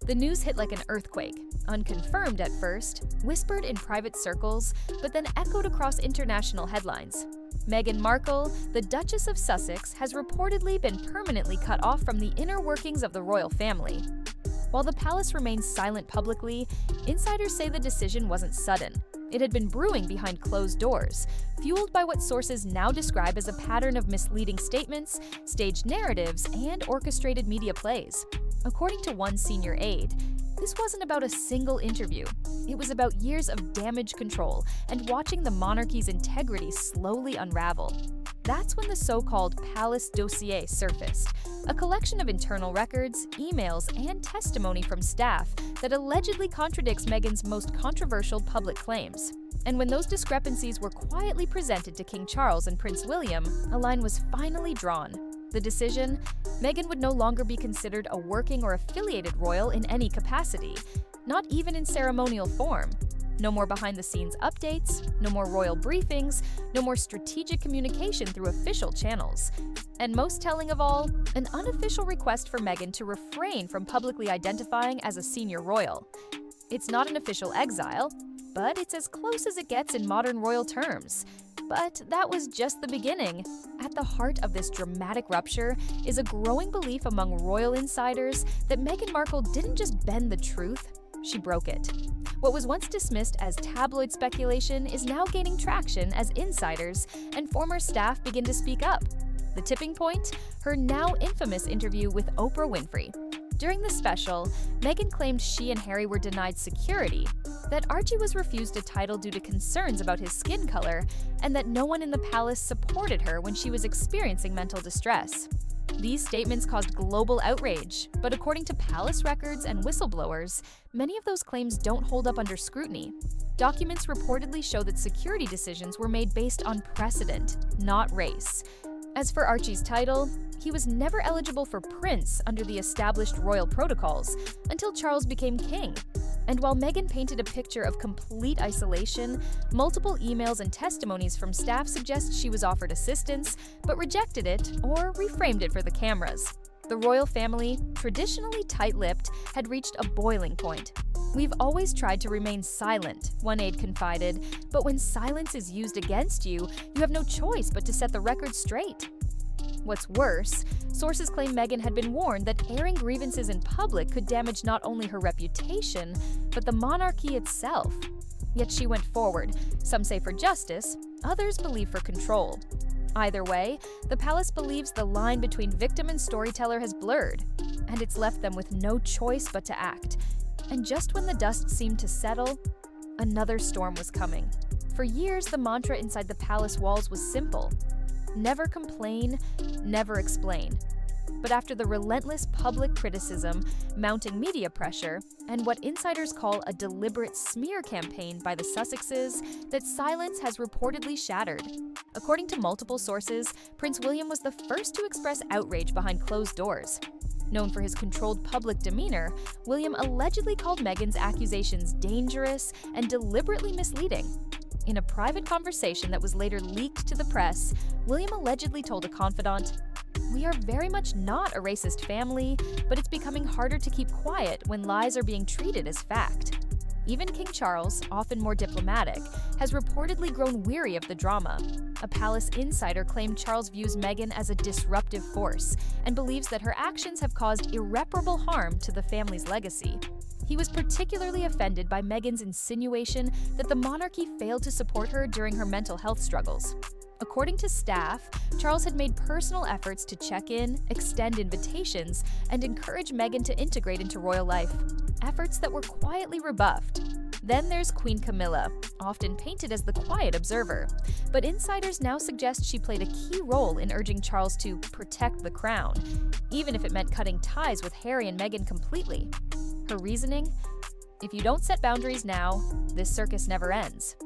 The news hit like an earthquake, unconfirmed at first, whispered in private circles, but then echoed across international headlines. Meghan Markle, the Duchess of Sussex, has reportedly been permanently cut off from the inner workings of the royal family. While the palace remains silent publicly, insiders say the decision wasn't sudden. It had been brewing behind closed doors, fueled by what sources now describe as a pattern of misleading statements, staged narratives, and orchestrated media plays. According to one senior aide, this wasn't about a single interview. It was about years of damage control and watching the monarchy's integrity slowly unravel. That's when the so-called palace dossier surfaced, a collection of internal records, emails, and testimony from staff that allegedly contradicts Meghan's most controversial public claims. And when those discrepancies were quietly presented to King Charles and Prince William, a line was finally drawn. The decision? Meghan would no longer be considered a working or affiliated royal in any capacity, not even in ceremonial form. No more behind-the-scenes updates, no more royal briefings, no more strategic communication through official channels. And most telling of all, an unofficial request for Meghan to refrain from publicly identifying as a senior royal. It's not an official exile, but it's as close as it gets in modern royal terms. But that was just the beginning. At the heart of this dramatic rupture is a growing belief among royal insiders that Meghan Markle didn't just bend the truth, she broke it. What was once dismissed as tabloid speculation is now gaining traction as insiders and former staff begin to speak up. The tipping point? Her now infamous interview with Oprah Winfrey. During the special, Meghan claimed she and Harry were denied security, that Archie was refused a title due to concerns about his skin color, and that no one in the palace supported her when she was experiencing mental distress. These statements caused global outrage, but according to palace records and whistleblowers, many of those claims don't hold up under scrutiny. Documents reportedly show that security decisions were made based on precedent, not race. As for Archie's title, he was never eligible for prince under the established royal protocols until Charles became king. And while Meghan painted a picture of complete isolation, multiple emails and testimonies from staff suggest she was offered assistance, but rejected it or reframed it for the cameras. The royal family, traditionally tight-lipped, had reached a boiling point. "We've always tried to remain silent," one aide confided, "but when silence is used against you, you have no choice but to set the record straight." What's worse, sources claim Meghan had been warned that airing grievances in public could damage not only her reputation, but the monarchy itself. Yet she went forward, some say for justice, others believe for control. Either way, the palace believes the line between victim and storyteller has blurred, and it's left them with no choice but to act. And just when the dust seemed to settle, another storm was coming. For years, the mantra inside the palace walls was simple: never complain, never explain. But after the relentless public criticism, mounting media pressure, and what insiders call a deliberate smear campaign by the Sussexes, that silence has reportedly shattered. According to multiple sources, Prince William was the first to express outrage behind closed doors. Known for his controlled public demeanor, William allegedly called Meghan's accusations dangerous and deliberately misleading. In a private conversation that was later leaked to the press, William allegedly told a confidant, "We are very much not a racist family, but it's becoming harder to keep quiet when lies are being treated as fact." Even King Charles, often more diplomatic, has reportedly grown weary of the drama. A palace insider claimed Charles views Meghan as a disruptive force and believes that her actions have caused irreparable harm to the family's legacy. He was particularly offended by Meghan's insinuation that the monarchy failed to support her during her mental health struggles. According to staff, Charles had made personal efforts to check in, extend invitations, and encourage Meghan to integrate into royal life, efforts that were quietly rebuffed. Then there's Queen Camilla, often painted as the quiet observer, but insiders now suggest she played a key role in urging Charles to protect the crown, even if it meant cutting ties with Harry and Meghan completely. Her reasoning? If you don't set boundaries now, this circus never ends.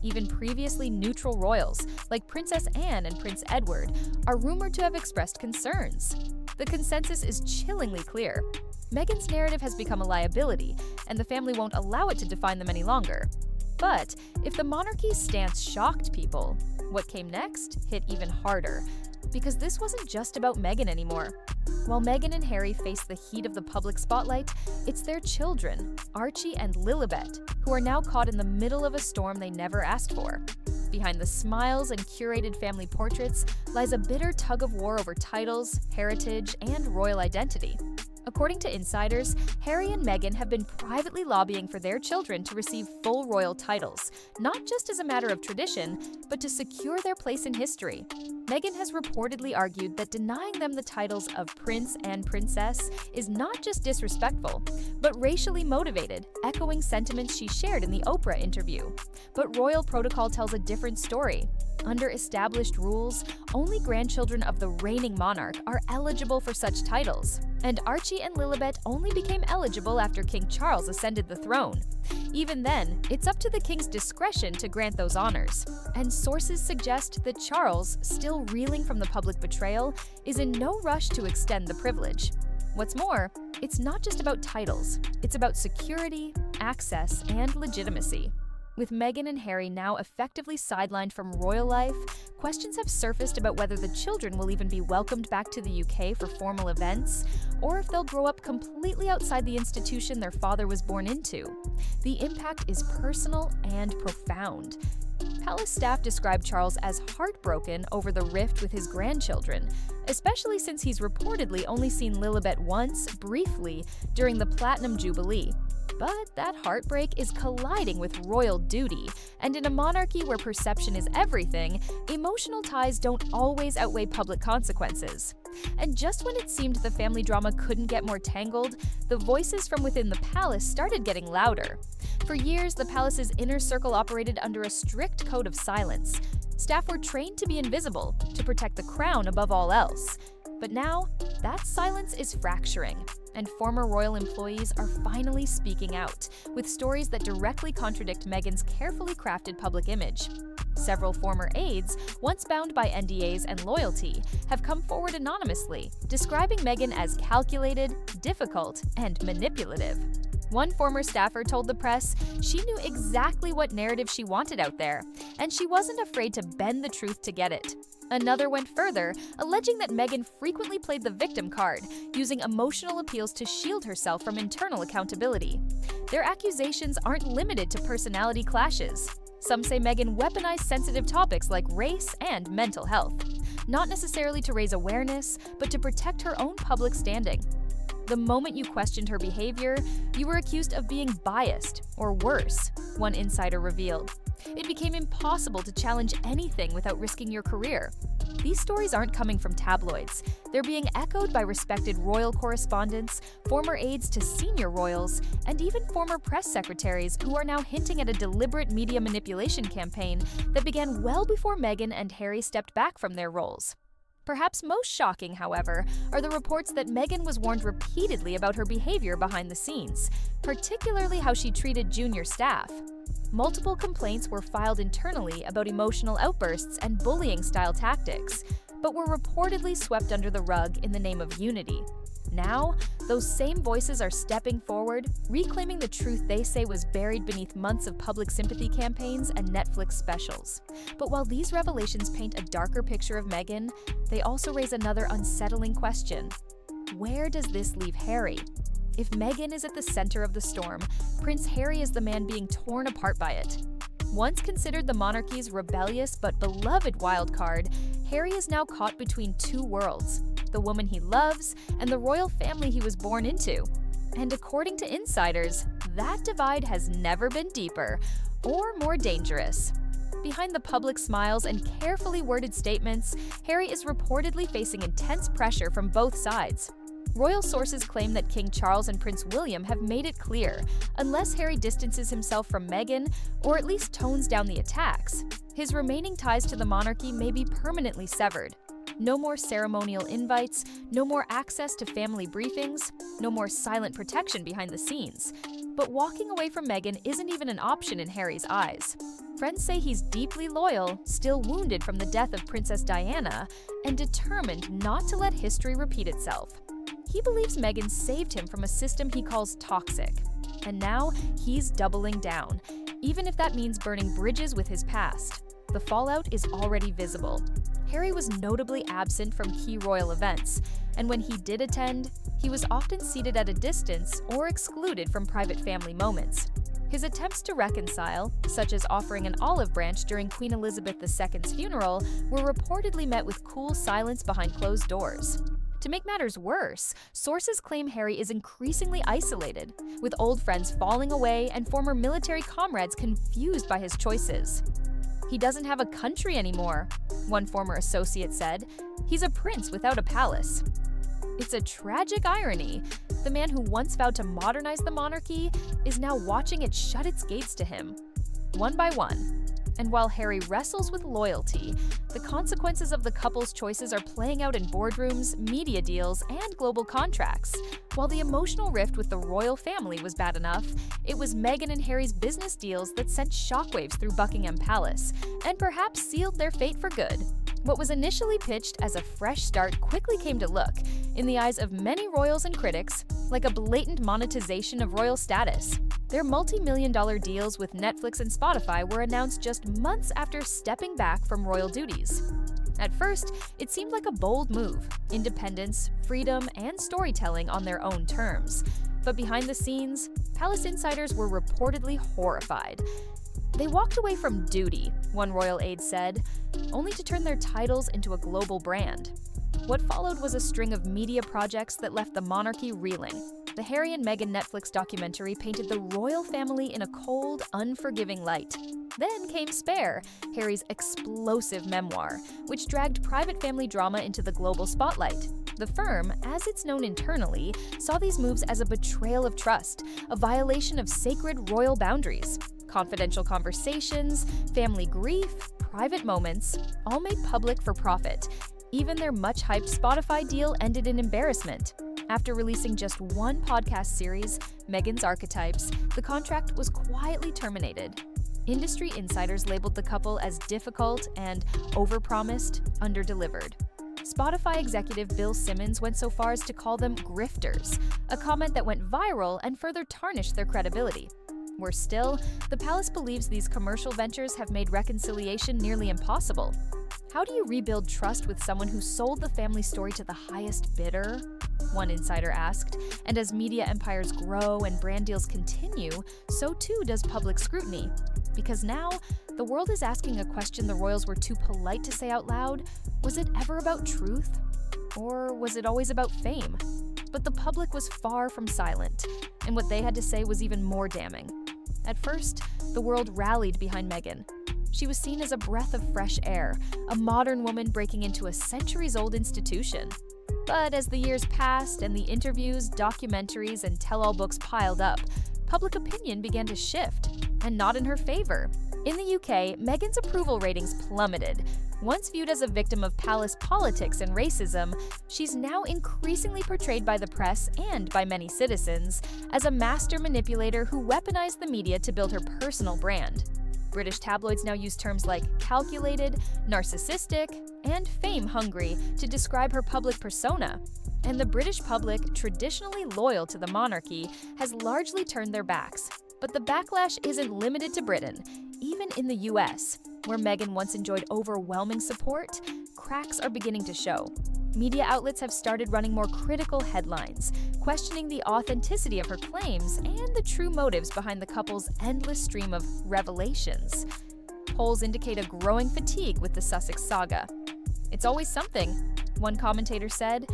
Even previously neutral royals, like Princess Anne and Prince Edward, are rumored to have expressed concerns. The consensus is chillingly clear. Meghan's narrative has become a liability, and the family won't allow it to define them any longer. But if the monarchy's stance shocked people, what came next hit even harder. Because this wasn't just about Meghan anymore. While Meghan and Harry face the heat of the public spotlight, it's their children, Archie and Lilibet, who are now caught in the middle of a storm they never asked for. Behind the smiles and curated family portraits lies a bitter tug-of-war over titles, heritage, and royal identity. According to insiders, Harry and Meghan have been privately lobbying for their children to receive full royal titles, not just as a matter of tradition, but to secure their place in history. Meghan has reportedly argued that denying them the titles of prince and princess is not just disrespectful, but racially motivated, echoing sentiments she shared in the Oprah interview. But royal protocol tells a different story. Under established rules, only grandchildren of the reigning monarch are eligible for such titles, and Archie and Lilibet only became eligible after King Charles ascended the throne. Even then, it's up to the king's discretion to grant those honors, and sources suggest that Charles, still reeling from the public betrayal, is in no rush to extend the privilege. What's more, it's not just about titles, it's about security, access, and legitimacy. With Meghan and Harry now effectively sidelined from royal life, questions have surfaced about whether the children will even be welcomed back to the UK for formal events, or if they'll grow up completely outside the institution their father was born into. The impact is personal and profound. Palace staff described Charles as heartbroken over the rift with his grandchildren, especially since he's reportedly only seen Lilibet once, briefly, during the Platinum Jubilee. But that heartbreak is colliding with royal duty, and in a monarchy where perception is everything, emotional ties don't always outweigh public consequences. And just when it seemed the family drama couldn't get more tangled, the voices from within the palace started getting louder. For years, the palace's inner circle operated under a strict code of silence. Staff were trained to be invisible, to protect the crown above all else. But now, that silence is fracturing, and former royal employees are finally speaking out, with stories that directly contradict Meghan's carefully crafted public image. Several former aides, once bound by NDAs and loyalty, have come forward anonymously, describing Meghan as calculated, difficult, and manipulative. One former staffer told the press she knew exactly what narrative she wanted out there, and she wasn't afraid to bend the truth to get it. Another went further, alleging that Meghan frequently played the victim card, using emotional appeals to shield herself from internal accountability. Their accusations aren't limited to personality clashes. Some say Meghan weaponized sensitive topics like race and mental health, not necessarily to raise awareness, but to protect her own public standing. The moment you questioned her behavior, you were accused of being biased, or worse, one insider revealed. It became impossible to challenge anything without risking your career. These stories aren't coming from tabloids. They're being echoed by respected royal correspondents, former aides to senior royals, and even former press secretaries who are now hinting at a deliberate media manipulation campaign that began well before Meghan and Harry stepped back from their roles. Perhaps most shocking, however, are the reports that Meghan was warned repeatedly about her behavior behind the scenes, particularly how she treated junior staff. Multiple complaints were filed internally about emotional outbursts and bullying-style tactics, but were reportedly swept under the rug in the name of unity. Now, those same voices are stepping forward, reclaiming the truth they say was buried beneath months of public sympathy campaigns and Netflix specials. But while these revelations paint a darker picture of Meghan, they also raise another unsettling question. Where does this leave Harry? If Meghan is at the center of the storm, Prince Harry is the man being torn apart by it. Once considered the monarchy's rebellious but beloved wild card, Harry is now caught between two worlds, the woman he loves and the royal family he was born into. And according to insiders, that divide has never been deeper or more dangerous. Behind the public smiles and carefully worded statements, Harry is reportedly facing intense pressure from both sides. Royal sources claim that King Charles and Prince William have made it clear, unless Harry distances himself from Meghan, or at least tones down the attacks, his remaining ties to the monarchy may be permanently severed. No more ceremonial invites, no more access to family briefings, no more silent protection behind the scenes. But walking away from Meghan isn't even an option in Harry's eyes. Friends say he's deeply loyal, still wounded from the death of Princess Diana, and determined not to let history repeat itself. He believes Meghan saved him from a system he calls toxic. And now he's doubling down, even if that means burning bridges with his past. the fallout is already visible. Harry was notably absent from key royal events, and when he did attend, he was often seated at a distance or excluded from private family moments. His attempts to reconcile, such as offering an olive branch during Queen Elizabeth II's funeral, were reportedly met with cool silence behind closed doors. To make matters worse, sources claim Harry is increasingly isolated, with old friends falling away and former military comrades confused by his choices. "He doesn't have a country anymore," one former associate said. "He's a prince without a palace." It's a tragic irony. The man who once vowed to modernize the monarchy is now watching it shut its gates to him, one by one. And while Harry wrestles with loyalty, the consequences of the couple's choices are playing out in boardrooms, media deals, and global contracts. While the emotional rift with the royal family was bad enough, it was Meghan and Harry's business deals that sent shockwaves through Buckingham Palace, and perhaps sealed their fate for good. What was initially pitched as a fresh start quickly came to look, in the eyes of many royals and critics, like a blatant monetization of royal status. Their multi-million-dollar deals with Netflix and Spotify were announced just months after stepping back from royal duties. At first, it seemed like a bold move, independence, freedom, and storytelling on their own terms. But behind the scenes, palace insiders were reportedly horrified. "They walked away from duty," one royal aide said, only to turn their titles into a global brand. What followed was a string of media projects that left the monarchy reeling. The Harry and Meghan Netflix documentary painted the royal family in a cold, unforgiving light. Then came Spare, Harry's explosive memoir, which dragged private family drama into the global spotlight. The firm, as it's known internally, saw these moves as a betrayal of trust, a violation of sacred royal boundaries. Confidential conversations, family grief, private moments, all made public for profit. Even their much-hyped Spotify deal ended in embarrassment. After releasing just one podcast series, Meghan's Archetypes, the contract was quietly terminated. Industry insiders labeled the couple as difficult and overpromised, underdelivered. Spotify executive Bill Simmons went so far as to call them grifters, a comment that went viral and further tarnished their credibility. Worse still, the palace believes these commercial ventures have made reconciliation nearly impossible. How do you rebuild trust with someone who sold the family story to the highest bidder? One insider asked. And as media empires grow and brand deals continue, so too does public scrutiny. Because now, the world is asking a question the royals were too polite to say out loud. Was it ever about truth? Or was it always about fame? But the public was far from silent, and what they had to say was even more damning. At first, the world rallied behind Meghan. She was seen as a breath of fresh air, a modern woman breaking into a centuries-old institution. But as the years passed and the interviews, documentaries, and tell-all books piled up, public opinion began to shift, and not in her favor. In the UK, Meghan's approval ratings plummeted. Once viewed as a victim of palace politics and racism, she's now increasingly portrayed by the press and by many citizens as a master manipulator who weaponized the media to build her personal brand. British tabloids now use terms like calculated, narcissistic, and fame-hungry to describe her public persona. And the British public, traditionally loyal to the monarchy, has largely turned their backs. But the backlash isn't limited to Britain. Even in the US, where Meghan once enjoyed overwhelming support, cracks are beginning to show. Media outlets have started running more critical headlines, questioning the authenticity of her claims and the true motives behind the couple's endless stream of revelations. Polls indicate a growing fatigue with the Sussex saga. "It's always something," one commentator said.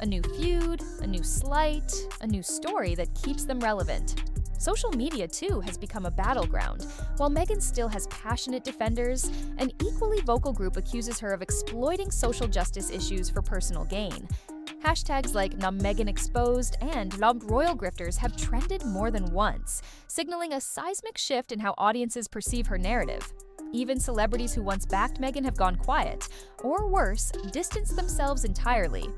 "A new feud, a new slight, a new story that keeps them relevant." Social media, too, has become a battleground. While Meghan still has passionate defenders, an equally vocal group accuses her of exploiting social justice issues for personal gain. Hashtags like #NotMeghanExposed and #RoyalGrifters have trended more than once, signaling a seismic shift in how audiences perceive her narrative. Even celebrities who once backed Meghan have gone quiet, or worse, distanced themselves entirely.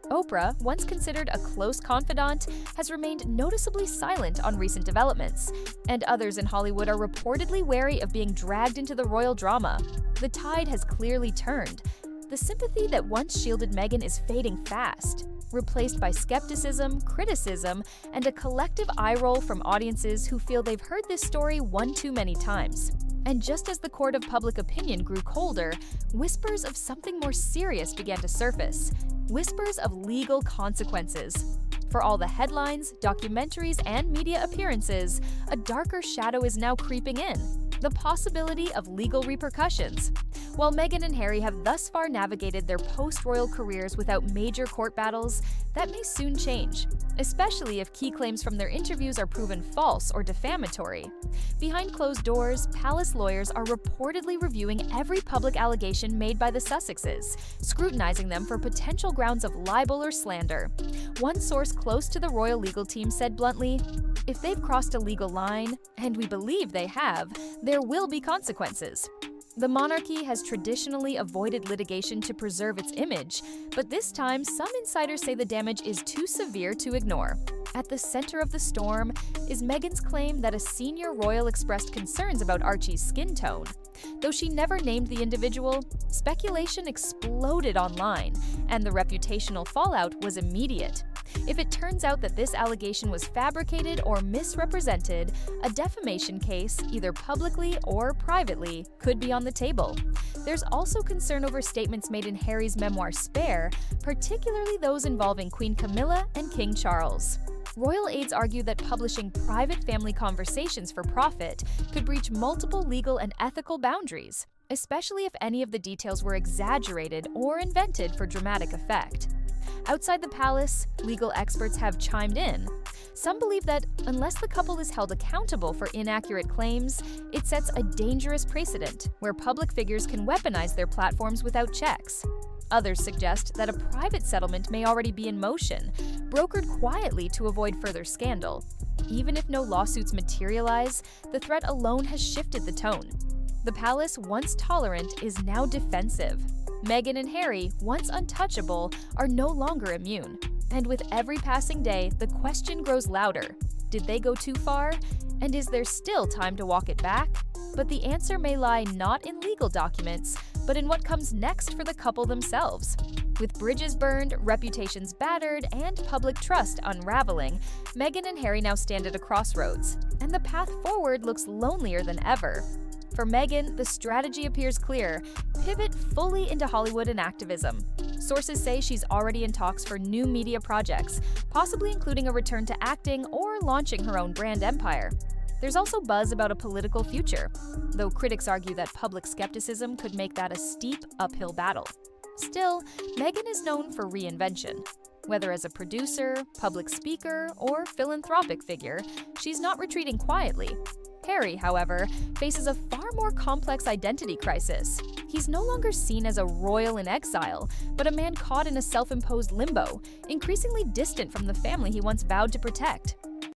Oprah, once considered a close confidant, has remained noticeably silent on recent developments, and others in Hollywood are reportedly wary of being dragged into the royal drama. The tide has clearly turned. The sympathy that once shielded Meghan is fading fast, replaced by skepticism, criticism, and a collective eye roll from audiences who feel they've heard this story one too many times. And just as the court of public opinion grew colder, whispers of something more serious began to surface. Whispers of legal consequences. For all the headlines, documentaries, and media appearances, a darker shadow is now creeping in: the possibility of legal repercussions. While Meghan and Harry have thus far navigated their post-royal careers without major court battles, that may soon change, especially if key claims from their interviews are proven false or defamatory. Behind closed doors, palace lawyers are reportedly reviewing every public allegation made by the Sussexes, scrutinizing them for potential grounds of libel or slander. One source close to the royal legal team said bluntly, "If they've crossed a legal line, and we believe they have, there will be consequences." The monarchy has traditionally avoided litigation to preserve its image, but this time some insiders say the damage is too severe to ignore. At the center of the storm is Meghan's claim that a senior royal expressed concerns about Archie's skin tone. Though she never named the individual, speculation exploded online, and the reputational fallout was immediate. If it turns out that this allegation was fabricated or misrepresented, a defamation case, either publicly or privately, could be on the table. There's also concern over statements made in Harry's memoir Spare, particularly those involving Queen Camilla and King Charles. Royal aides argue that publishing private family conversations for profit could breach multiple legal and ethical boundaries, especially if any of the details were exaggerated or invented for dramatic effect. Outside the palace, legal experts have chimed in. Some believe that unless the couple is held accountable for inaccurate claims, it sets a dangerous precedent where public figures can weaponize their platforms without checks. Others suggest that a private settlement may already be in motion, brokered quietly to avoid further scandal. Even if no lawsuits materialize, the threat alone has shifted the tone. The palace, once tolerant, is now defensive. Meghan and Harry, once untouchable, are no longer immune. And with every passing day, the question grows louder. Did they go too far? And is there still time to walk it back? But the answer may lie not in legal documents, but in what comes next for the couple themselves. With bridges burned, reputations battered, and public trust unraveling, Meghan and Harry now stand at a crossroads, and the path forward looks lonelier than ever. For Meghan, the strategy appears clear: pivot fully into Hollywood and activism. Sources say she's already in talks for new media projects, possibly including a return to acting or launching her own brand empire. There's also buzz about a political future, though critics argue that public skepticism could make that a steep uphill battle. Still, Meghan is known for reinvention. Whether as a producer, public speaker, or philanthropic figure, she's not retreating quietly. Harry, however, faces a far more complex identity crisis. He's no longer seen as a royal in exile, but a man caught in a self-imposed limbo, increasingly distant from the family he once vowed to protect.